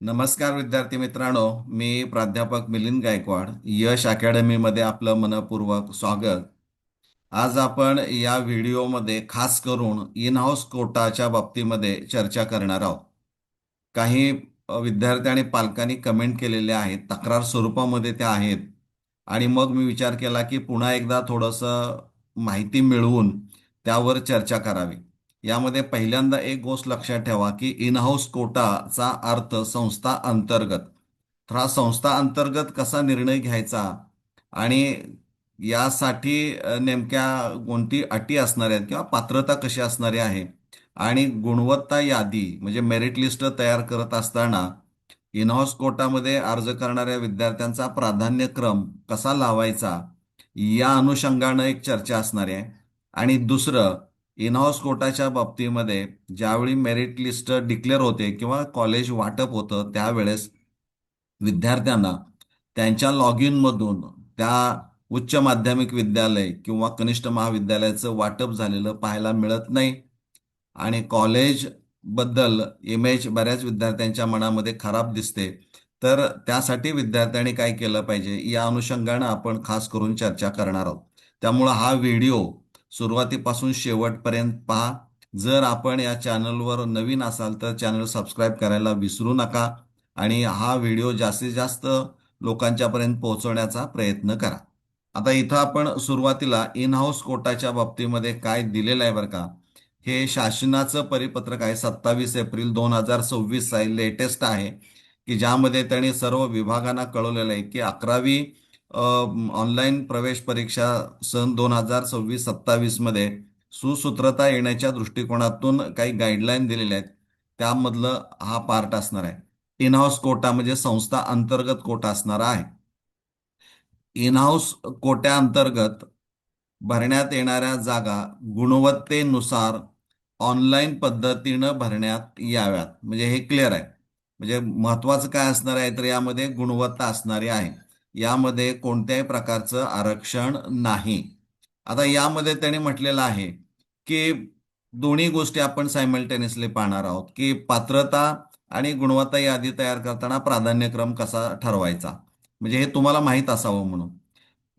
नमस्कार विद्यार्थी मित्रांनो, मी प्राध्यापक मिलिंद गायकवाड. यश अकॅडमीमध्ये आपलं मनपूर्वक स्वागत. आज आपण या व्हिडिओमध्ये खास करून इन हाऊस कोटाच्या बाबतीमध्ये चर्चा करणार आहोत. काही विद्यार्थी आणि पालकांनी कमेंट केलेल्या आहेत, तक्रार स्वरूपामध्ये त्या आहेत. आणि मग मी विचार केला की पुन्हा एकदा थोडंसं माहिती मिळवून त्यावर चर्चा करावी. यामध्ये पहिल्यांदा एक गोष्ट लक्षात ठेवा की इन हाऊस कोटाचा अर्थ संस्था अंतर्गत. तर हा संस्था अंतर्गत कसा निर्णय घ्यायचा आणि यासाठी नेमक्या कोणती अटी असणार आहेत किंवा पात्रता कशी असणारी आहे आणि गुणवत्ता यादी म्हणजे मेरिट लिस्ट तयार करत असताना इन हाऊस कोटामध्ये अर्ज करणाऱ्या विद्यार्थ्यांचा प्राधान्यक्रम कसा लावायचा या अनुषंगानं एक चर्चा असणार आहे. आणि दुसरं, इन हाऊस कोटाच्या बाबतीमध्ये ज्यावेळी मेरिट लिस्ट डिक्लेअर होते किंवा कॉलेज वाटप होतं त्यावेळेस विद्यार्थ्यांना त्यांच्या लॉग इन मधून त्या उच्च माध्यमिक विद्यालय किंवा कनिष्ठ महाविद्यालयाचं वाटप झालेलं पाहायला मिळत नाही. आणि कॉलेज बद्दल इमेज बऱ्याच विद्यार्थ्यांच्या मनामध्ये खराब दिसते. तर त्यासाठी विद्यार्थ्यांनी काय केलं पाहिजे या अनुषंगानं आपण खास करून चर्चा करणार आहोत. त्यामुळं हा व्हिडिओ सुरुवातीपासून शेवटपर्यंत पहा. जर आपण या चॅनलवर नवीन असाल तर चॅनल सबस्क्राईब करायला विसरू नका आणि हा व्हिडिओ जास्तीत जास्त लोकांच्यापर्यंत पोहोचवण्याचा प्रयत्न करा. आता इथं आपण सुरुवातीला इन हाऊस कोटाच्या बाबतीमध्ये काय दिलेलं आहे बरं का. हे शासनाचं परिपत्रक आहे, 27 एप्रिल 2026 आहे, लेटेस्ट आहे, की ज्यामध्ये त्यांनी सर्व विभागांना कळवलेलं आहे की 11वी ऑनलाईन प्रवेश परीक्षा सन 2026-27 मध्ये सुसूत्रता येण्याच्या दृष्टिकोनातून काही गाईडलाईन दिलेल्या आहेत. त्यामधलं हा पार्ट असणार आहे. इन हाऊस कोटा म्हणजे संस्था अंतर्गत कोटा असणार आहे. इन हाऊस कोट्याअंतर्गत भरण्यात येणाऱ्या जागा गुणवत्तेनुसार ऑनलाईन पद्धतीनं भरण्यात याव्यात. म्हणजे हे क्लिअर आहे. म्हणजे महत्वाचं काय असणार आहे तर यामध्ये गुणवत्ता असणारी आहे. यामध्ये कोणत्याही प्रकारचं आरक्षण नाही. आता यामध्ये त्यांनी म्हटलेलं आहे की दोन्ही गोष्टी आपण सायमल्टेनियसली पाहणार आहोत की पात्रता आणि गुणवत्ता यादी तयार करताना प्राधान्यक्रम कसा ठरवायचा. म्हणजे हे तुम्हाला माहीत असावं म्हणून.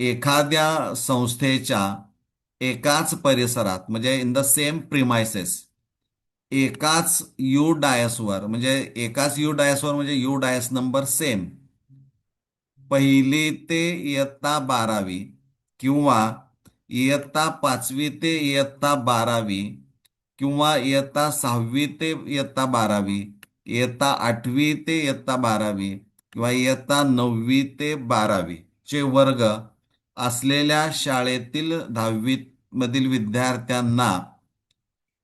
एखाद्या संस्थेच्या एकाच परिसरात म्हणजे इन द सेम प्रिमायसेस एकाच यू डायसवर म्हणजे एकाच यू डायसवर म्हणजे यू डायस नंबर सेम पहिली ते इयत्ता 12वी किंवा इयत्ता 5वी ते इयत्ता 12वी किंवा इयत्ता 6वी ते इयत्ता 12वी, इयत्ता 8वी ते इयत्ता 12वी किंवा इयत्ता 9वी ते 12वी चे वर्ग असलेल्या शाळेतील 10वी मधील विद्यार्थ्यांना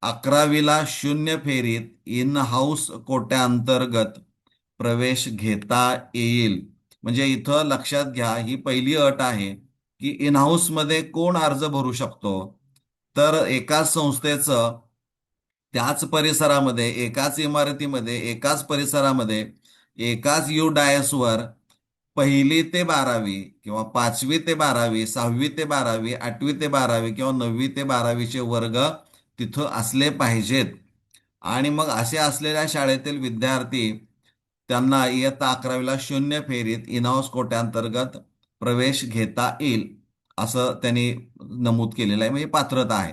11वीला शून्य फेरीत इन हाऊस कोट्याअंतर्गत प्रवेश घेता येईल. म्हणजे इथं लक्षात घ्या, ही पहिली अट आहे की इन हाऊस मध्ये कोण अर्ज भरू शकतो. तर एकाच संस्थेचं त्याच परिसरामध्ये एकाच इमारतीमध्ये एकाच परिसरामध्ये एकाच यू डायसवर पहिली ते 12वी किंवा 5वी ते 12वी 6वी ते 12वी 8वी ते 12वी किंवा 9वी ते 12वीचे वर्ग तिथं असले पाहिजेत. आणि मग असे असलेल्या शाळेतील विद्यार्थी त्यांना इयत्ता 11वीला शून्य फेरीत इन हाऊस कोट्याअंतर्गत प्रवेश घेता येईल असं त्यांनी नमूद केलेलं आहे. म्हणजे पात्रता आहे.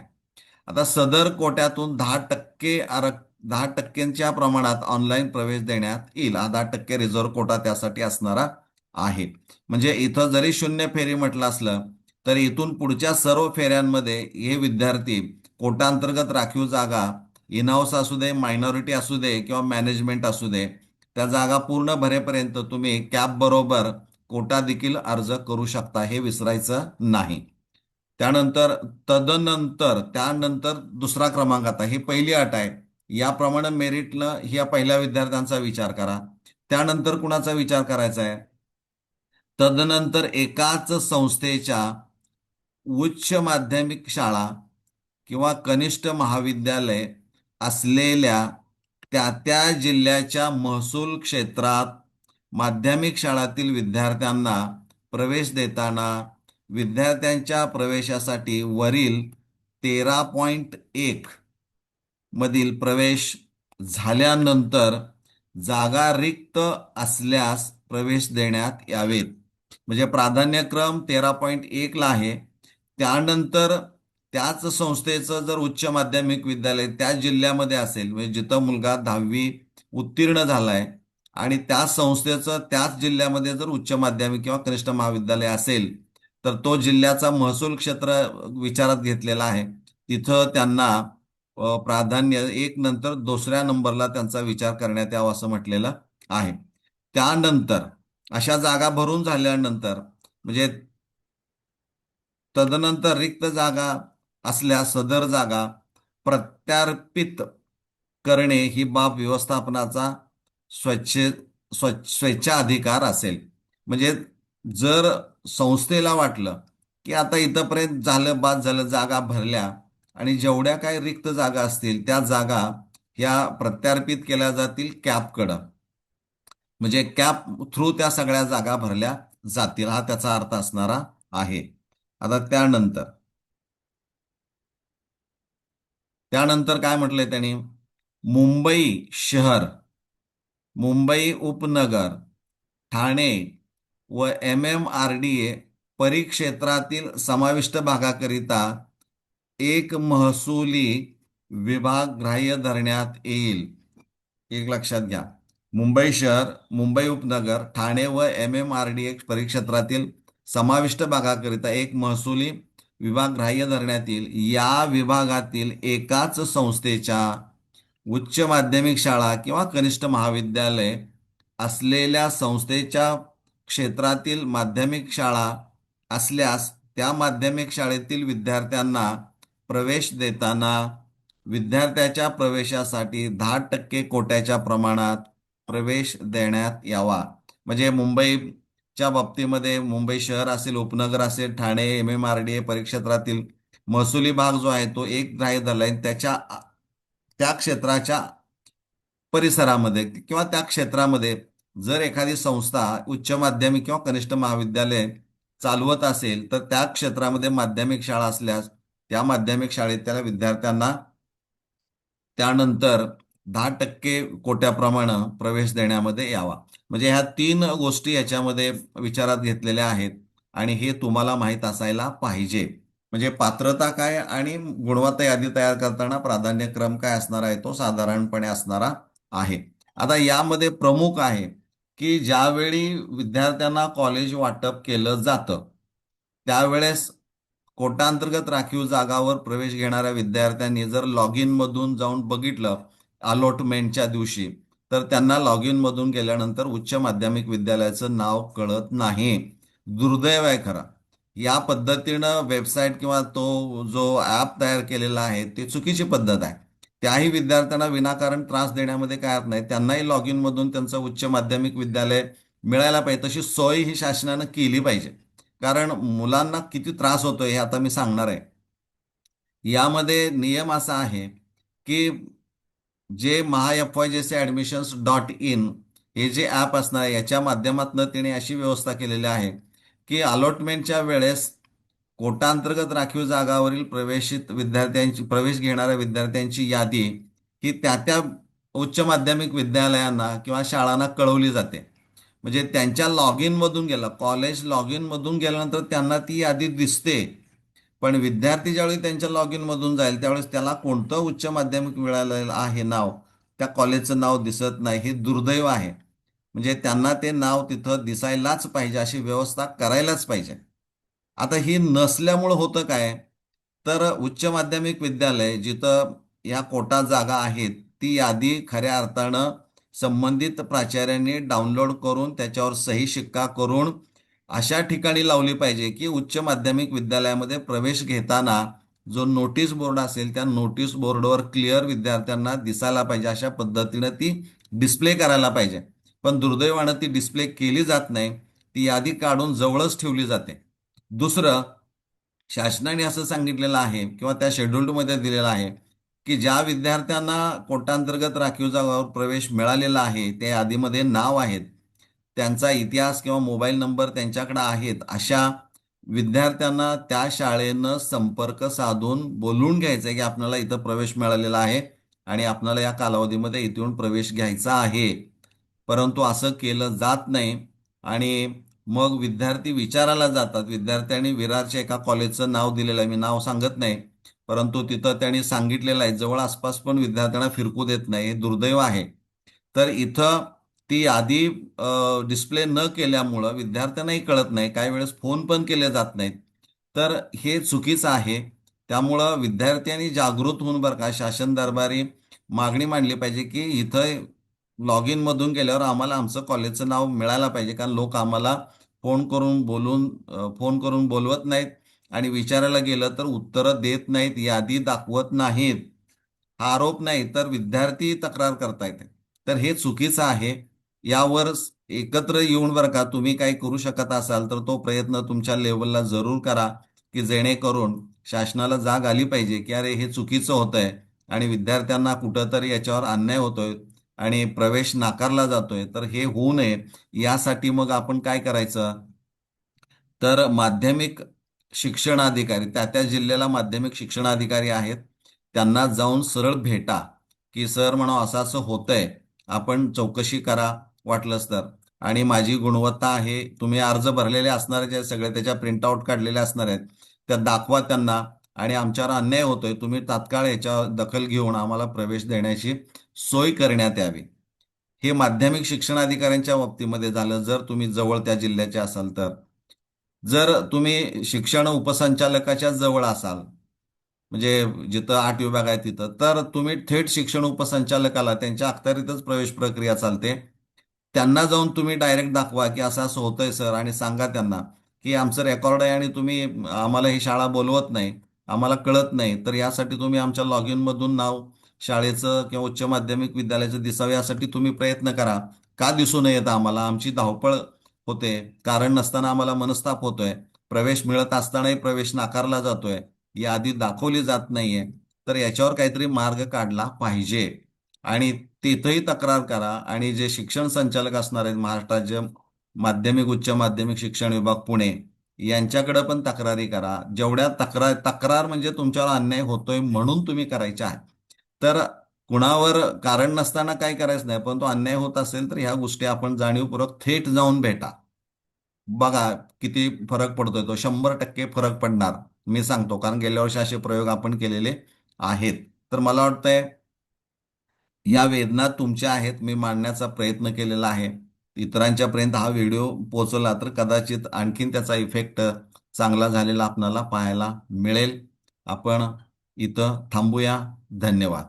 आता सदर कोट्यातून 10% प्रमाणात ऑनलाईन प्रवेश देण्यात येईल. हा 10% रिझर्व्ह कोटा त्यासाठी असणारा आहे. म्हणजे इथं जरी शून्य फेरी म्हटलं असलं तरी इथून पुढच्या सर्व फेऱ्यांमध्ये हे विद्यार्थी कोटांतर्गत राखीव जागा इन हाऊस असू दे, मायनॉरिटी असू दे किंवा मॅनेजमेंट असू दे, त्या जागा पूर्ण भरेपर्यंत तुम्ही कॅप बरोबर कोटा देखील अर्ज करू शकता. हे विसरायचं नाही. त्यानंतर त्यानंतर दुसरा क्रमांक, आता ही पहिली अट आहे. याप्रमाणे मेरिटनं ह्या पहिल्या विद्यार्थ्यांचा विचार करा. त्यानंतर कुणाचा विचार करायचा आहे. तदनंतर एकाच संस्थेच्या उच्च माध्यमिक शाळा किंवा कनिष्ठ महाविद्यालय असलेल्या त्या त्या जिल्ह्याच्या महसूल क्षेत्रात माध्यमिक शाळातील विद्यार्थ्यांना प्रवेश देताना विद्यार्थ्यांच्या प्रवेशासाठी वरील 13.1 मधील प्रवेश झाल्यानंतर जागा रिक्त असल्यास प्रवेश देण्यात यावेत. म्हणजे प्राधान्यक्रम 13.1 ला आहे. त्यानंतर त्याच संस्थेचं जर उच्च माध्यमिक विद्यालय त्याच जिल्ह्यामध्ये असेल, म्हणजे जिथं मुलगा 10वी उत्तीर्ण झालाय आणि त्याच संस्थेचं त्याच जिल्ह्यामध्ये जर उच्च माध्यमिक किंवा कनिष्ठ महाविद्यालय असेल, तर तो जिल्ह्याचा महसूल क्षेत्र विचारात घेतलेला आहे. तिथं त्यांना प्राधान्य एक नंतर दुसऱ्या नंबरला त्यांचा विचार करण्यात यावा असं म्हटलेलं आहे. त्यानंतर अशा जागा भरून झाल्यानंतर म्हणजे तदनंतर रिक्त जागा असल्यास सदर जागा प्रत्यार्पित करणे ही बाब व्यवस्थापनाचा स्वच्छ स्वेच्छाधिकार असेल. म्हणजे जर संस्थेला वाटलं की आता इथंपर्यंत झालं, बाद झालं, जागा भरल्या आणि जेवढ्या काही रिक्त जागा असतील त्या जागा ह्या प्रत्यार्पित केल्या जातील कॅपकडं. म्हणजे कॅप थ्रू त्या सगळ्या जागा भरल्या जातील, हा त्याचा अर्थ असणारा आहे. आता त्यानंतर काय म्हटलंय त्यांनी? मुंबई शहर, मुंबई उपनगर, ठाणे व MMRDA परिक्षेत्रातील समाविष्ट भागाकरिता एक महसुली विभाग ग्राह्य धरण्यात येईल. एक लक्षात घ्या. मुंबई शहर, मुंबई उपनगर, ठाणे व MMRDA परिक्षेत्रातील समाविष्ट भागाकरिता एक महसुली विभाग ग्राह्य धरण्यात येईल. या विभागातील एकाच संस्थेच्या उच्च माध्यमिक शाळा किंवा कनिष्ठ महाविद्यालय असलेल्या संस्थेच्या क्षेत्रातील माध्यमिक शाळा असल्यास त्या माध्यमिक शाळेतील विद्यार्थ्यांना प्रवेश देताना विद्यार्थ्याच्या प्रवेशासाठी 10% कोट्याच्या प्रमाणात प्रवेश देण्यात यावा. म्हणजे मुंबईच्या बाबतीमध्ये मुंबई शहर असेल, उपनगर असेल, ठाणे, MMRDA परिक्षेत्रातील महसुली भाग जो आहे तो एक ग्राह्य धरलाय. त्या क्षेत्राच्या परिसरामध्ये किंवा त्या क्षेत्रामध्ये जर एखादी संस्था उच्च माध्यमिक किंवा कनिष्ठ महाविद्यालय चालवत असेल, तर त्या क्षेत्रामध्ये माध्यमिक शाळा असल्यास त्या माध्यमिक शाळेत त्याला विद्यार्थ्यांना त्यानंतर 10% कोट्याप्रमाणे प्रवेश देण्यामध्ये यावा. म्हणजे ह्या 3 गोष्टी याच्यामध्ये विचारात घेतलेल्या आहेत आणि हे तुम्हाला माहीत असायला पाहिजे. म्हणजे पात्रता काय आणि गुणवत्ता यादी तयार करताना प्राधान्यक्रम काय असणार आहे तो साधारणपणे असणारा आहे. आता यामध्ये प्रमुख आहे की ज्यावेळी विद्यार्थ्यांना कॉलेज वाटप केलं जातं त्यावेळेस कोटांतर्गत राखीव जागावर प्रवेश घेणाऱ्या विद्यार्थ्यांनी जर लॉग इन मधून जाऊन बघितलं अलॉटमेंटच्या दिवशी, तर त्यांना लॉग इन मधून गेल्यानंतर उच्च माध्यमिक विद्यालयाचं नाव कळत नाही. दुर्दैव आहे खरं. या पद्धतीनं वेबसाईट किंवा तो जो ॲप तयार केलेला आहे ती चुकीची पद्धत आहे. त्याही विद्यार्थ्यांना विनाकारण त्रास देण्यामध्ये काय अर्थ नाही. त्यांनाही लॉग इन मधून त्यांचं उच्च माध्यमिक विद्यालय मिळायला पाहिजे. तशी सोय ही शासनानं केली पाहिजे. कारण मुलांना किती त्रास होतोय हे आता मी सांगणार आहे. यामध्ये नियम असा आहे की जे MahaFYJC admissions.in हे जे ॲप असणार आहे याच्या माध्यमातून तिने अशी व्यवस्था केलेली आहे की अलॉटमेंटच्या वेळेस कोटांतर्गत राखीव जागावरील प्रवेश घेणाऱ्या विद्यार्थ्यांची यादी ही त्या उच्च माध्यमिक विद्यालयांना किंवा शाळांना कळवली जाते. म्हणजे त्यांच्या लॉग इन मधून गेला कॉलेज लॉग इन मधून गेल्यानंतर त्यांना ती यादी दिसते. पण विद्यार्थी ज्यावेळी त्यांच्या लॉग इन मधून जाईल त्यावेळेस त्याला कोणतं उच्च माध्यमिक मिळालेलं आहे नाव, त्या कॉलेजचं नाव दिसत नाही. हे दुर्दैव आहे. म्हणजे त्यांना ते नाव तिथं दिसायलाच पाहिजे, अशी व्यवस्था करायलाच पाहिजे. आता ही नसल्यामुळं होतं काय, तर उच्च माध्यमिक विद्यालय जिथं ह्या कोटा जागा आहेत ती यादी खऱ्या अर्थानं संबंधित प्राचार्यांनी डाउनलोड करून त्याच्यावर सही शिक्का करून अशा ठिकाणी लावली पाहिजे की उच्च माध्यमिक विद्यालयामध्ये प्रवेश घेताना जो नोटीस बोर्ड असेल त्या नोटीस बोर्डवर क्लिअर विद्यार्थ्यांना दिसायला पाहिजे, अशा पद्धतीनं ती डिस्प्ले करायला पाहिजे. पण दुर्दैवानं ती डिस्प्ले केली जात नाही. ती यादी काढून जवळच ठेवली जाते. दुसरं, शासनाने असं सांगितलेलं आहे किंवा त्या शेड्यूलमध्ये दिलेलं आहे की ज्या विद्यार्थ्यांना कोटांतर्गत राखीव जागावर प्रवेश मिळालेला आहे त्या यादीमध्ये नाव आहेत, त्यांचा इतिहास किंवा मोबाईल नंबर त्यांच्याकडे आहेत, अशा विद्यार्थ्यांना त्या शाळेनं संपर्क साधून बोलवून घ्यायचं की आपल्याला इथं प्रवेश मिळालेला आहे आणि आपल्याला या कालावधीमध्ये इथून प्रवेश घ्यायचा आहे. परंतु असं केलं जात नाही. आणि मग विद्यार्थी विचारायला जातात. विद्यार्थ्यांनी विरारच्या एका कॉलेजचं नाव दिलेलं आहे, मी नाव सांगत नाही, परंतु तिथं त्यांनी सांगितलेलं आहे जवळ आसपास पण विद्यार्थ्यांना फिरकू देत नाही, हे दुर्दैव आहे. तर इथं ती यादी डिस्प्ले न केल्यामुळं विद्यार्थ्यांनाही कळत नाही, काही वेळेस फोन पण केले जात नाहीत. तर हे चुकीचं आहे. त्यामुळं विद्यार्थ्यांनी जागृत होऊन बरं का शासन दरबारी मागणी मांडली पाहिजे की इथं लॉग इन मधून गेल्यावर आम्हाला आमचं कॉलेजचं नाव मिळायला पाहिजे, कारण लोक आम्हाला फोन करून बोलवत नाहीत आणि विचारायला गेलं तर उत्तरं देत नाहीत, यादी दाखवत नाहीत. हा आरोप नाही तर विद्यार्थी तक्रार करतायत. तर हे चुकीचं आहे. यावर एकत्र येऊन बरं का तुम्ही काही करू शकत असाल तर तो प्रयत्न तुमच्या लेवलला जरूर करा, की जेणेकरून शासनाला जाग आली पाहिजे की अरे हे चुकीचं होतंय आणि विद्यार्थ्यांना कुठंतरी याच्यावर अन्याय होतोय आणि प्रवेश नाकारला जातोय. तर हे होऊ नये यासाठी मग आपण काय करायचं, तर माध्यमिक शिक्षणाधिकारी, त्या त्या जिल्ह्याला माध्यमिक शिक्षणाधिकारी आहेत, त्यांना जाऊन सरळ भेटा, की सर म्हणा असं असं होतंय, आपण चौकशी करा वाटलंच तर. आणि माझी गुणवत्ता आहे, तुम्ही अर्ज भरलेले असणार आहेत सगळे, त्याच्या प्रिंटआउट काढलेले असणार आहेत, त्या दाखवा त्यांना. आणि आमच्यावर अन्याय होतोय, तुम्ही तात्काळ याच्यावर दखल घेऊन आम्हाला प्रवेश देण्याची सोय करण्यात यावी. हे माध्यमिक शिक्षणाधिकाऱ्यांच्या बाबतीमध्ये झालं, जर तुम्ही जवळ त्या जिल्ह्याचे असाल तर. जर तुम्ही शिक्षण उपसंचालकाच्या जवळ असाल, म्हणजे जिथं 8 विभाग आहे तिथं, तर तुम्ही थेट शिक्षण उपसंचालकाला त्यांच्या अखत्यारीतच प्रवेश प्रक्रिया चालते. त्यांना जाऊन तुम्ही डायरेक्ट दाखवा की असं असं होतंय सर, आणि सांगा त्यांना की आमचं रेकॉर्ड आहे आणि तुम्ही आम्हाला ही शाळा बोलवत नाही, आम्हाला कळत नाही, तर यासाठी तुम्ही आमच्या लॉग इन मधून नाव शाळेचं किंवा उच्च माध्यमिक विद्यालयाचं दिसावं यासाठी तुम्ही प्रयत्न करा. का दिसू नये येतं आम्हाला, आमची धावपळ होते, कारण नसताना आम्हाला मनस्ताप होतोय, प्रवेश मिळत असतानाही प्रवेश नाकारला जातोय, यादी दाखवली जात नाहीये. तर याच्यावर काहीतरी मार्ग काढला पाहिजे. आणि तिथंही तक्रार करा. आणि जे शिक्षण संचालक असणार आहेत महाराष्ट्राचे, माध्यमिक उच्च माध्यमिक शिक्षण विभाग पुणे, यांच्याकडे पण तक्रारी करा. जेवढ्या तक्रार म्हणजे तुमच्यावर अन्याय होतोय म्हणून तुम्ही करायच्या आहे. तर कुणावर कारण नसताना काय करायचं नाही, पण तो अन्याय होत असेल तर ह्या गोष्टी आपण जाणीवपूर्वक थेट जाऊन भेटा. बघा किती फरक पडतोय, तो 100% फरक पडणार, मी सांगतो, कारण गेल्या वर्षी असे प्रयोग आपण केलेले आहेत. तर मला वाटतंय या वेदना तुमच्या आहेत, मी मांडण्याचा प्रयत्न केलेला आहे. इतरांच्या पर्यंत हा व्हिडिओ पोहोचला तर कदाचित आणखीन त्याचा इफेक्ट चांगला झालेला आपल्याला पाहायला मिळेल. आपण इथं थांबूया. धन्यवाद.